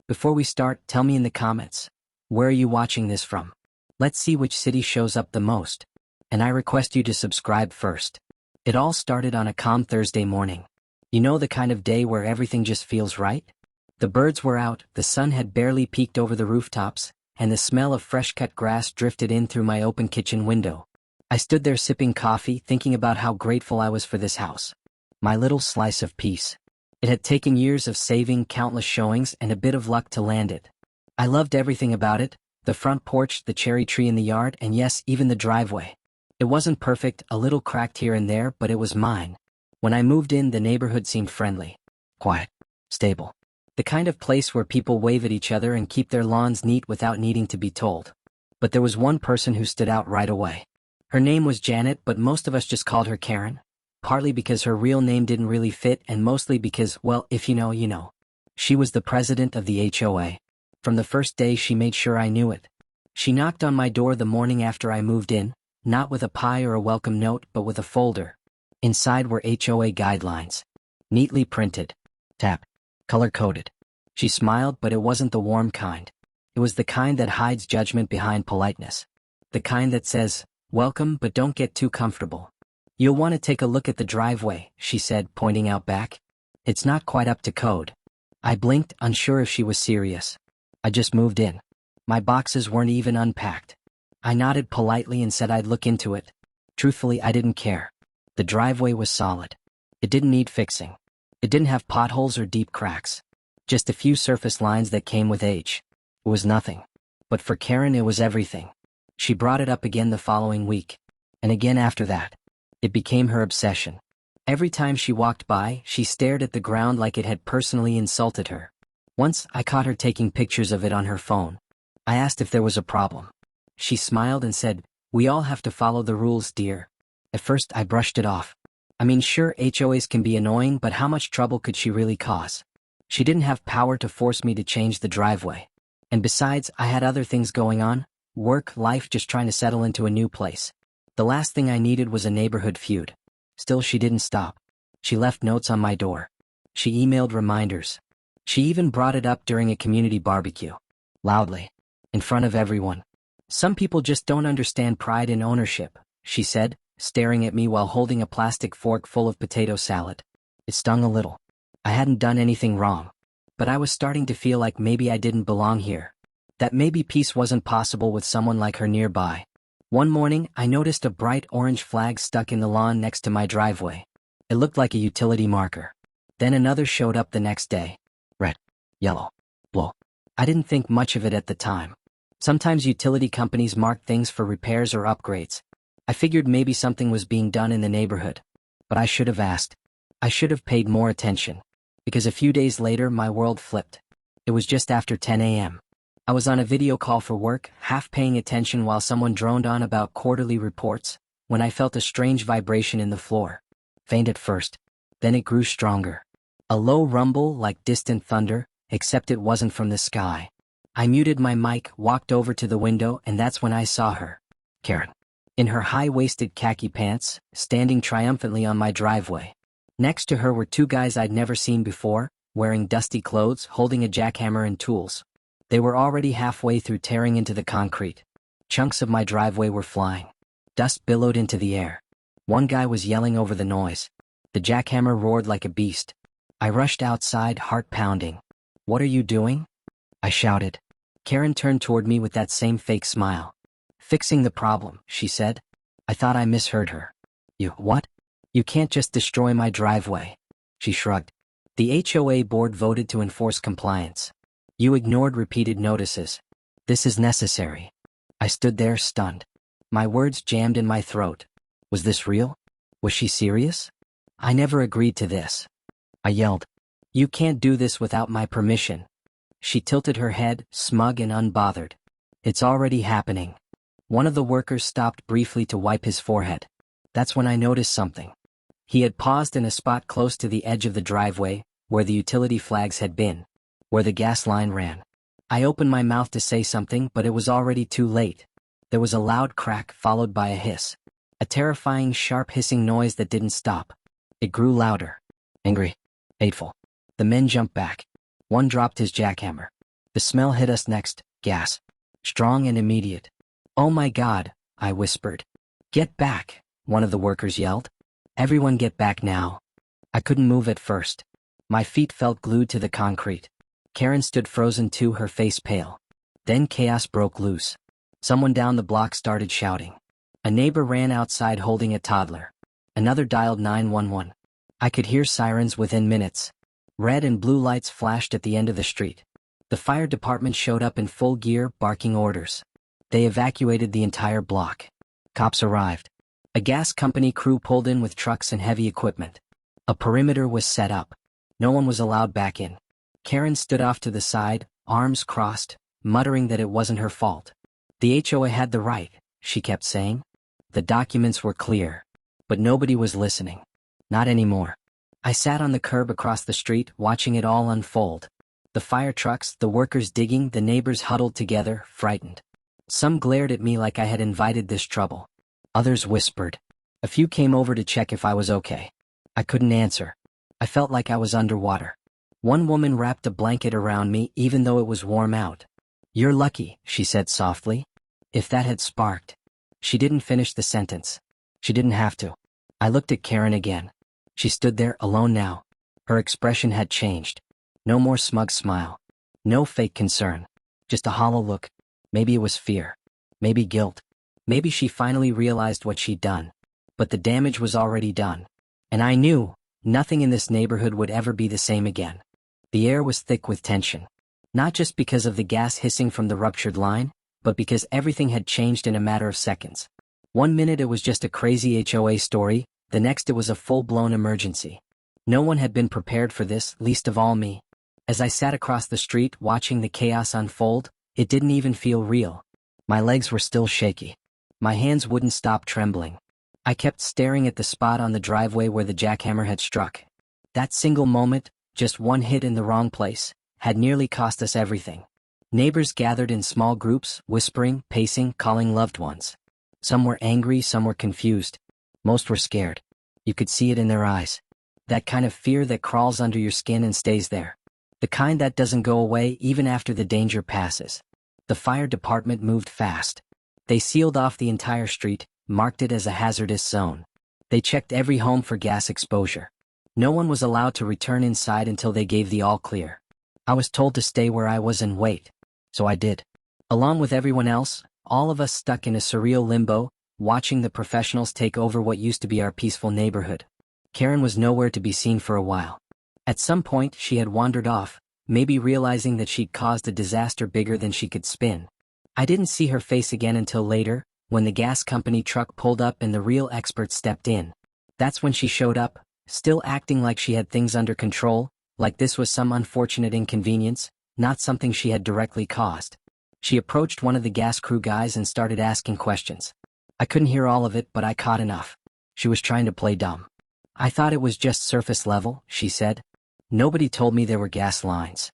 Before we start, tell me in the comments, where are you watching this from? Let's see which city shows up the most. And I request you to subscribe first. It all started on a calm Thursday morning. You know, the kind of day where everything just feels right? The birds were out, the sun had barely peeked over the rooftops, and the smell of fresh-cut grass drifted in through my open kitchen window. I stood there sipping coffee, thinking about how grateful I was for this house. My little slice of peace. It had taken years of saving, countless showings, and a bit of luck to land it. I loved everything about it, the front porch, the cherry tree in the yard, and yes, even the driveway. It wasn't perfect, a little cracked here and there, but it was mine. When I moved in, the neighborhood seemed friendly, quiet, stable. The kind of place where people wave at each other and keep their lawns neat without needing to be told. But there was one person who stood out right away. Her name was Janet, but most of us just called her Karen. Partly because her real name didn't really fit, and mostly because, well, if you know, you know. She was the president of the HOA. From the first day, she made sure I knew it. She knocked on my door the morning after I moved in, not with a pie or a welcome note, but with a folder. Inside were HOA guidelines. Neatly printed. Tap. Color-coded. She smiled, but it wasn't the warm kind. It was the kind that hides judgment behind politeness. The kind that says, welcome, but don't get too comfortable. You'll want to take a look at the driveway, she said, pointing out back. It's not quite up to code. I blinked, unsure if she was serious. I just moved in. My boxes weren't even unpacked. I nodded politely and said I'd look into it. Truthfully, I didn't care. The driveway was solid. It didn't need fixing. It didn't have potholes or deep cracks. Just a few surface lines that came with age. It was nothing. But for Karen, it was everything. She brought it up again the following week. And again after that. It became her obsession. Every time she walked by, she stared at the ground like it had personally insulted her. Once, I caught her taking pictures of it on her phone. I asked if there was a problem. She smiled and said, we all have to follow the rules, dear. At first, I brushed it off. I mean, sure, HOAs can be annoying, but how much trouble could she really cause? She didn't have power to force me to change the driveway. And besides, I had other things going on. Work, life, just trying to settle into a new place. The last thing I needed was a neighborhood feud. Still, she didn't stop. She left notes on my door. She emailed reminders. She even brought it up during a community barbecue. Loudly. In front of everyone. Some people just don't understand pride in ownership, she said, staring at me while holding a plastic fork full of potato salad. It stung a little. I hadn't done anything wrong. But I was starting to feel like maybe I didn't belong here. That maybe peace wasn't possible with someone like her nearby. One morning, I noticed a bright orange flag stuck in the lawn next to my driveway. It looked like a utility marker. Then another showed up the next day. Red, yellow, blue. I didn't think much of it at the time. Sometimes utility companies mark things for repairs or upgrades. I figured maybe something was being done in the neighborhood. But I should have asked. I should have paid more attention. Because a few days later, my world flipped. It was just after 10 a.m. I was on a video call for work, half paying attention while someone droned on about quarterly reports, when I felt a strange vibration in the floor. Faint at first. Then it grew stronger. A low rumble like distant thunder, except it wasn't from the sky. I muted my mic, walked over to the window, and that's when I saw her. Karen. In her high-waisted khaki pants, standing triumphantly on my driveway. Next to her were two guys I'd never seen before, wearing dusty clothes, holding a jackhammer and tools. They were already halfway through tearing into the concrete. Chunks of my driveway were flying. Dust billowed into the air. One guy was yelling over the noise. The jackhammer roared like a beast. I rushed outside, heart pounding. What are you doing? I shouted. Karen turned toward me with that same fake smile. Fixing the problem, she said. I thought I misheard her. You, what? You can't just destroy my driveway. She shrugged. The HOA board voted to enforce compliance. You ignored repeated notices. This is necessary. I stood there stunned. My words jammed in my throat. Was this real? Was she serious? I never agreed to this. I yelled. You can't do this without my permission. She tilted her head, smug and unbothered. It's already happening. One of the workers stopped briefly to wipe his forehead. That's when I noticed something. He had paused in a spot close to the edge of the driveway, where the utility flags had been, where the gas line ran. I opened my mouth to say something, but it was already too late. There was a loud crack followed by a hiss. A terrifying, sharp hissing noise that didn't stop. It grew louder. Angry. Hateful. The men jumped back. One dropped his jackhammer. The smell hit us next, gas. Strong and immediate. "Oh my God," I whispered. "Get back," one of the workers yelled. "Everyone get back now." I couldn't move at first. My feet felt glued to the concrete. Karen stood frozen too, her face pale. Then chaos broke loose. Someone down the block started shouting. A neighbor ran outside holding a toddler. Another dialed 911. I could hear sirens within minutes. Red and blue lights flashed at the end of the street. The fire department showed up in full gear, barking orders. They evacuated the entire block. Cops arrived. A gas company crew pulled in with trucks and heavy equipment. A perimeter was set up. No one was allowed back in. Karen stood off to the side, arms crossed, muttering that it wasn't her fault. "The HOA had the right," she kept saying. The documents were clear. But nobody was listening. Not anymore. I sat on the curb across the street, watching it all unfold. The fire trucks, the workers digging, the neighbors huddled together, frightened. Some glared at me like I had invited this trouble. Others whispered. A few came over to check if I was okay. I couldn't answer. I felt like I was underwater. One woman wrapped a blanket around me even though it was warm out. "You're lucky," she said softly. "If that had sparked." She didn't finish the sentence. She didn't have to. I looked at Karen again. She stood there, alone now. Her expression had changed. No more smug smile. No fake concern. Just a hollow look. Maybe it was fear. Maybe guilt. Maybe she finally realized what she'd done. But the damage was already done. And I knew nothing in this neighborhood would ever be the same again. The air was thick with tension. Not just because of the gas hissing from the ruptured line, but because everything had changed in a matter of seconds. One minute it was just a crazy HOA story, the next it was a full-blown emergency. No one had been prepared for this, least of all me. As I sat across the street watching the chaos unfold, it didn't even feel real. My legs were still shaky. My hands wouldn't stop trembling. I kept staring at the spot on the driveway where the jackhammer had struck. That single moment, just one hit in the wrong place, had nearly cost us everything. Neighbors gathered in small groups, whispering, pacing, calling loved ones. Some were angry, some were confused. Most were scared. You could see it in their eyes. That kind of fear that crawls under your skin and stays there. The kind that doesn't go away even after the danger passes. The fire department moved fast. They sealed off the entire street, marked it as a hazardous zone. They checked every home for gas exposure. No one was allowed to return inside until they gave the all clear. I was told to stay where I was and wait. So I did. Along with everyone else, all of us stuck in a surreal limbo, watching the professionals take over what used to be our peaceful neighborhood. Karen was nowhere to be seen for a while. At some point, she had wandered off, maybe realizing that she'd caused a disaster bigger than she could spin. I didn't see her face again until later, when the gas company truck pulled up and the real expert stepped in. That's when she showed up, still acting like she had things under control, like this was some unfortunate inconvenience, not something she had directly caused. She approached one of the gas crew guys and started asking questions. I couldn't hear all of it, but I caught enough. She was trying to play dumb. "I thought it was just surface level," she said. "Nobody told me there were gas lines."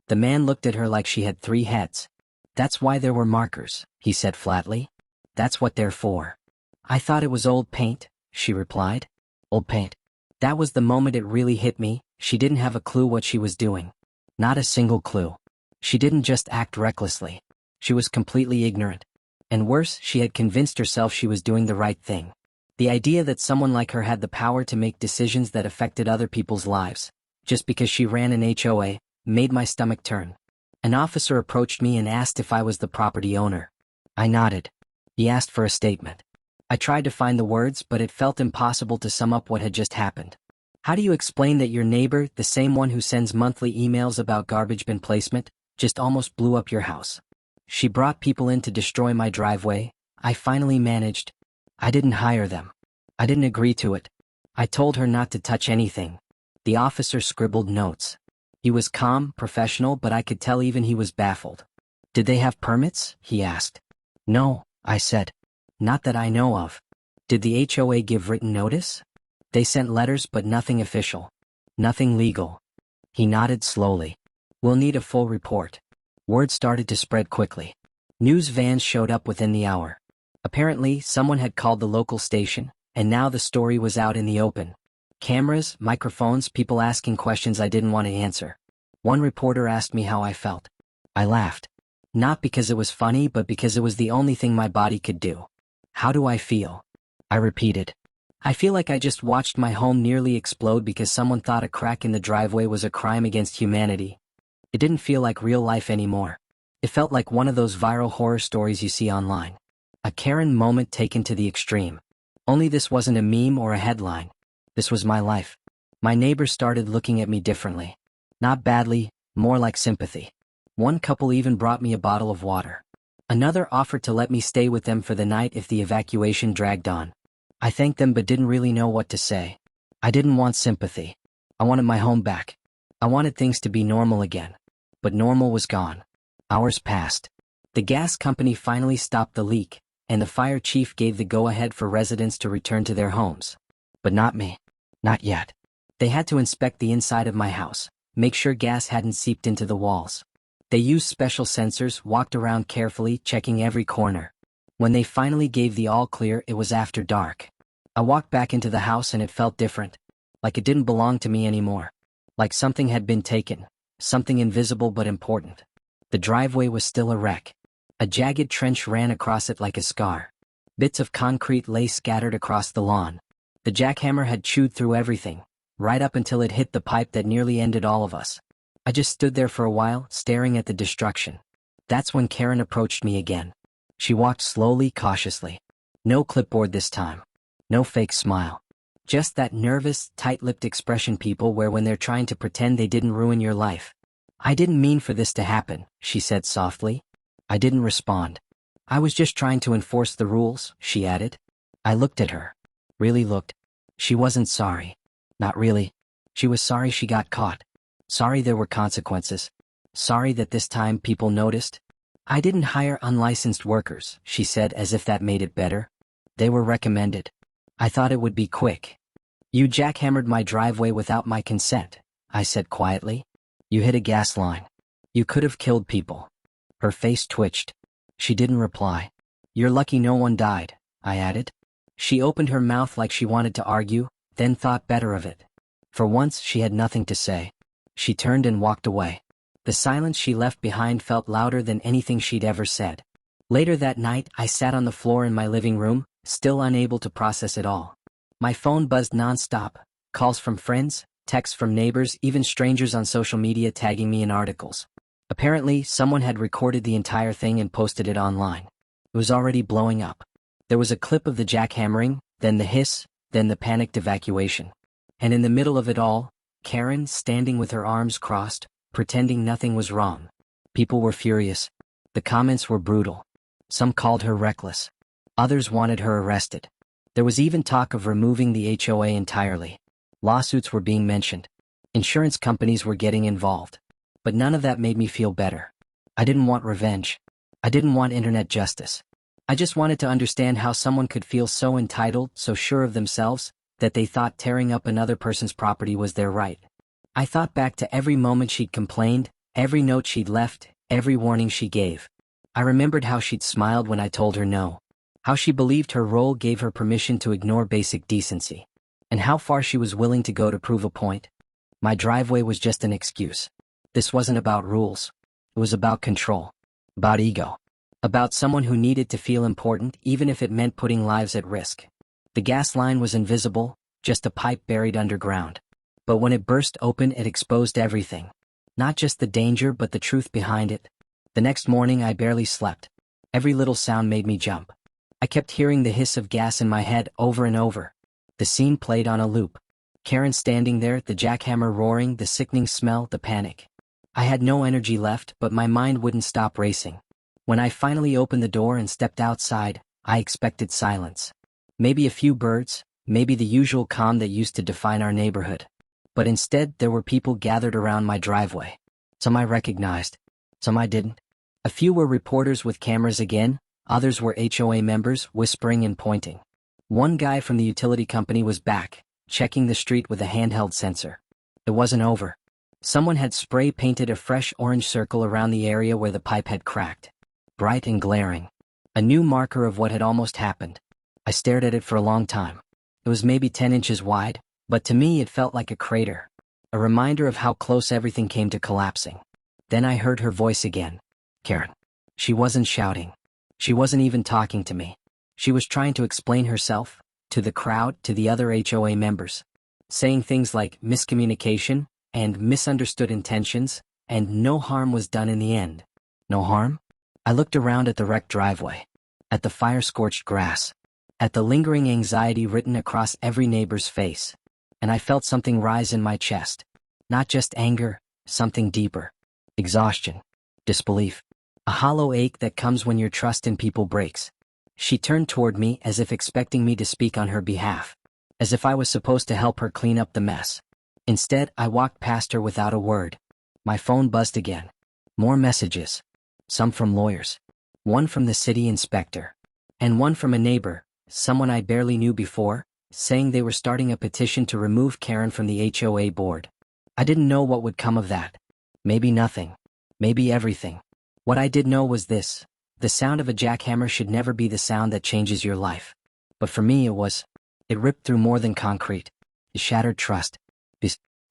The man looked at her like she had 3 heads. "That's why there were markers," he said flatly. "That's what they're for." "I thought it was old paint," she replied. Old paint. That was the moment it really hit me. She didn't have a clue what she was doing. Not a single clue. She didn't just act recklessly. She was completely ignorant. And worse, she had convinced herself she was doing the right thing. The idea that someone like her had the power to make decisions that affected other people's lives, just because she ran an HOA, made my stomach turn. An officer approached me and asked if I was the property owner. I nodded. He asked for a statement. I tried to find the words, but it felt impossible to sum up what had just happened. How do you explain that your neighbor, the same one who sends monthly emails about garbage bin placement, just almost blew up your house? She brought people in to destroy my driveway. I finally managed. I didn't hire them. I didn't agree to it. I told her not to touch anything. The officer scribbled notes. He was calm, professional, but I could tell even he was baffled. "Did they have permits?" he asked. "No," I said. "Not that I know of." "Did the HOA give written notice?" "They sent letters, but nothing official. Nothing legal." He nodded slowly. "We'll need a full report." Word started to spread quickly. News vans showed up within the hour. Apparently, someone had called the local station, and now the story was out in the open. Cameras, microphones, people asking questions I didn't want to answer. One reporter asked me how I felt. I laughed. Not because it was funny, but because it was the only thing my body could do. How do I feel? I repeated. I feel like I just watched my home nearly explode because someone thought a crack in the driveway was a crime against humanity. It didn't feel like real life anymore. It felt like one of those viral horror stories you see online. A Karen moment taken to the extreme. Only this wasn't a meme or a headline. This was my life. My neighbors started looking at me differently. Not badly, more like sympathy. One couple even brought me a bottle of water. Another offered to let me stay with them for the night if the evacuation dragged on. I thanked them but didn't really know what to say. I didn't want sympathy. I wanted my home back. I wanted things to be normal again. But normal was gone. Hours passed. The gas company finally stopped the leak, and the fire chief gave the go-ahead for residents to return to their homes. But not me. Not yet. They had to inspect the inside of my house, make sure gas hadn't seeped into the walls. They used special sensors, walked around carefully, checking every corner. When they finally gave the all-clear, it was after dark. I walked back into the house and it felt different. Like it didn't belong to me anymore. Like something had been taken. Something invisible but important. The driveway was still a wreck. A jagged trench ran across it like a scar. Bits of concrete lay scattered across the lawn. The jackhammer had chewed through everything, right up until it hit the pipe that nearly ended all of us. I just stood there for a while, staring at the destruction. That's when Karen approached me again. She walked slowly, cautiously. No clipboard this time. No fake smile. Just that nervous, tight-lipped expression people wear when they're trying to pretend they didn't ruin your life. I didn't mean for this to happen, she said softly. I didn't respond. I was just trying to enforce the rules, she added. I looked at her. Really looked. She wasn't sorry. Not really. She was sorry she got caught. Sorry there were consequences. Sorry that this time people noticed. I didn't hire unlicensed workers, she said as if that made it better. They were recommended. I thought it would be quick. You jackhammered my driveway without my consent, I said quietly. You hit a gas line. You could have killed people. Her face twitched. She didn't reply. You're lucky no one died, I added. She opened her mouth like she wanted to argue, then thought better of it. For once she had nothing to say. She turned and walked away. The silence she left behind felt louder than anything she'd ever said. Later that night, I sat on the floor in my living room, still unable to process it all. My phone buzzed nonstop, calls from friends, texts from neighbors, even strangers on social media tagging me in articles. Apparently, someone had recorded the entire thing and posted it online. It was already blowing up. There was a clip of the jackhammering, then the hiss, then the panicked evacuation. And in the middle of it all, Karen standing with her arms crossed, pretending nothing was wrong. People were furious. The comments were brutal. Some called her reckless. Others wanted her arrested. There was even talk of removing the HOA entirely. Lawsuits were being mentioned. Insurance companies were getting involved. But none of that made me feel better. I didn't want revenge. I didn't want internet justice. I just wanted to understand how someone could feel so entitled, so sure of themselves, that they thought tearing up another person's property was their right. I thought back to every moment she'd complained, every note she'd left, every warning she gave. I remembered how she'd smiled when I told her no. How she believed her role gave her permission to ignore basic decency. And how far she was willing to go to prove a point. My driveway was just an excuse. This wasn't about rules. It was about control. About ego. About someone who needed to feel important even if it meant putting lives at risk. The gas line was invisible, just a pipe buried underground. But when it burst open, it exposed everything. Not just the danger but the truth behind it. The next morning I barely slept. Every little sound made me jump. I kept hearing the hiss of gas in my head over and over. The scene played on a loop. Karen standing there, the jackhammer roaring, the sickening smell, the panic. I had no energy left, but my mind wouldn't stop racing. When I finally opened the door and stepped outside, I expected silence. Maybe a few birds, maybe the usual calm that used to define our neighborhood. But instead, there were people gathered around my driveway. Some I recognized, some I didn't. A few were reporters with cameras again, others were HOA members, whispering and pointing. One guy from the utility company was back, checking the street with a handheld sensor. It wasn't over. Someone had spray painted a fresh orange circle around the area where the pipe had cracked. Bright and glaring. A new marker of what had almost happened. I stared at it for a long time. It was maybe 10 inches wide, but to me it felt like a crater. A reminder of how close everything came to collapsing. Then I heard her voice again. Karen. She wasn't shouting. She wasn't even talking to me. She was trying to explain herself, to the crowd, to the other HOA members. Saying things like miscommunication, and misunderstood intentions, and no harm was done in the end. No harm? I looked around at the wrecked driveway, at the fire-scorched grass, at the lingering anxiety written across every neighbor's face, and I felt something rise in my chest. Not just anger, something deeper. Exhaustion. Disbelief. A hollow ache that comes when your trust in people breaks. She turned toward me as if expecting me to speak on her behalf, as if I was supposed to help her clean up the mess. Instead, I walked past her without a word. My phone buzzed again. More messages. Some from lawyers. One from the city inspector. And one from a neighbor, someone I barely knew before, saying they were starting a petition to remove Karen from the HOA board. I didn't know what would come of that. Maybe nothing. Maybe everything. What I did know was this: the sound of a jackhammer should never be the sound that changes your life. But for me it was. It ripped through more than concrete. It shattered trust.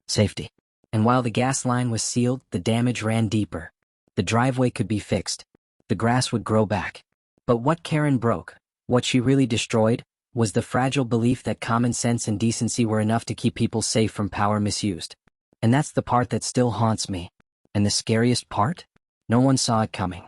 Safety. And while the gas line was sealed, the damage ran deeper. The driveway could be fixed. The grass would grow back. But what Karen broke, what she really destroyed, was the fragile belief that common sense and decency were enough to keep people safe from power misused. And that's the part that still haunts me. And the scariest part? No one saw it coming.